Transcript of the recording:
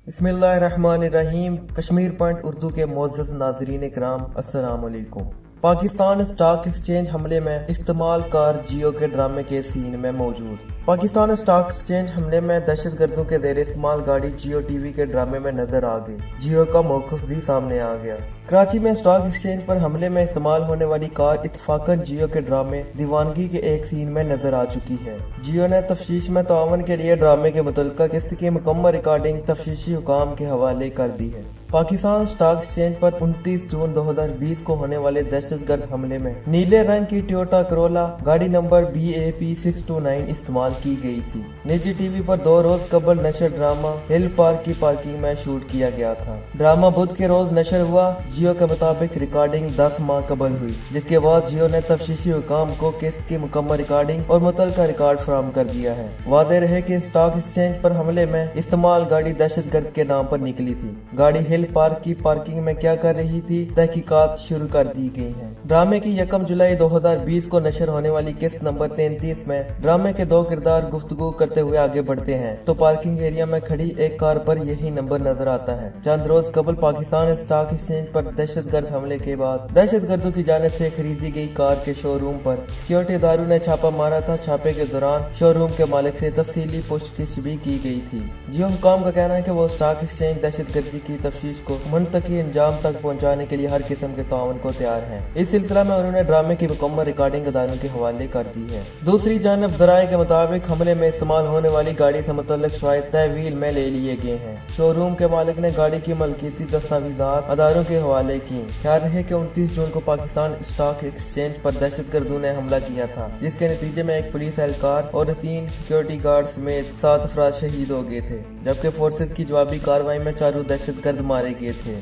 बिस्मिल्लाहिर्रहमानिर्रहीम। कश्मीर पॉइंट उर्दू के मोअज़्ज़ज़ नाज़रीन इकराम, अस्सलाम वालेकुम। पाकिस्तान स्टॉक एक्सचेंज हमले में इस्तेमाल कार जियो के ड्रामे के सीन में मौजूद। पाकिस्तान स्टॉक एक्सचेंज हमले में दहशतगर्दों के ज़ेर इस्तेमाल गाड़ी जियो टीवी के ड्रामे में नजर आ गई। जियो का मौक़िफ़ भी सामने आ गया। कराची में स्टॉक एक्सचेंज पर हमले में इस्तेमाल होने वाली कार इत्तफाकन जियो के ड्रामे दीवानगी के एक सीन में नजर आ चुकी है। जियो ने तफ्तीश में तावन के लिए ड्रामे के मुतल्लिका किस्त की मुकम्मल रिकॉर्डिंग तफ्तीशी हुकाम के हवाले कर दी है। पाकिस्तान स्टॉक एक्सचेंज पर 29 जून 2020 को होने वाले दहशतगर्द हमले में नीले रंग की टोयोटा करोला गाड़ी नंबर BAP 629 इस्तेमाल की गई थी। निजी टीवी पर 2 रोज कबल नशर ड्रामा हिल पार्क की पार्किंग में शूट किया गया था। ड्रामा बुध के रोज नशर हुआ। जियो के मुताबिक रिकॉर्डिंग 10 माह कबल हुई, जिसके बाद जियो ने तफ्तीशी हुकाम को किस्त की मुकम्मल रिकॉर्डिंग और मुतल्लिका रिकॉर्ड फराहम कर दिया है। वाज़ेह रहे कि स्टॉक एक्सचेंज पर हमले में इस्तेमाल गाड़ी दहशतगर्द के नाम पर निकली थी। गाड़ी हिल पार्क की पार्किंग में क्या कर रही थी, तहकीकात शुरू कर दी गई हैं। ड्रामे की 1 जुलाई 2020 को नशर होने वाली किस्त नंबर 33 में ड्रामे के 2 किरदार गुफ्तगू करते हुए आगे बढ़ते हैं तो पार्किंग एरिया में खड़ी एक कार पर यही नंबर नजर आता है। चंद रोज कबल पाकिस्तान स्टॉक एक्सचेंज पर दहशतगर्द हमले के बाद दहशतगर्दों की जानिब से खरीदी गई कार के शोरूम पर सिक्योरिटी इदारों ने छापा मारा था। छापे के दौरान शोरूम के मालिक से तफसीली पूछगिछ भी की गई थी। जियो हुकाम का कहना है कि वो स्टॉक एक्सचेंज दहशतगर्दी की तफ्तीश को मुंतकी अंजाम तक पहुंचाने के लिए हर किस्म के ताउन को तैयार है। इस सिलसिला में उन्होंने ड्रामे की मुकम्मल रिकॉर्डिंग अदारों के हवाले कर दी है। दूसरी जानब जराये के मुताबिक हमले में इस्तेमाल होने वाली गाड़ी से मुतल्लिक शवाहिद तहवील में ले लिए गए हैं। शोरूम के मालिक ने गाड़ी की मलकियती दस्तावेजात अदारों के हवाले की। ख्याल रहे कि 29 जून को पाकिस्तान स्टॉक एक्सचेंज पर दहशतगर्दों ने हमला किया था, जिसके नतीजे में एक पुलिस एहलकार और 3 सिक्योरिटी गार्ड समेत 7 अफराद शहीद हो गए थे, जबकि फोर्सेज की जवाबी कार्रवाई में 4 दहशतगर्द मारे गए थे।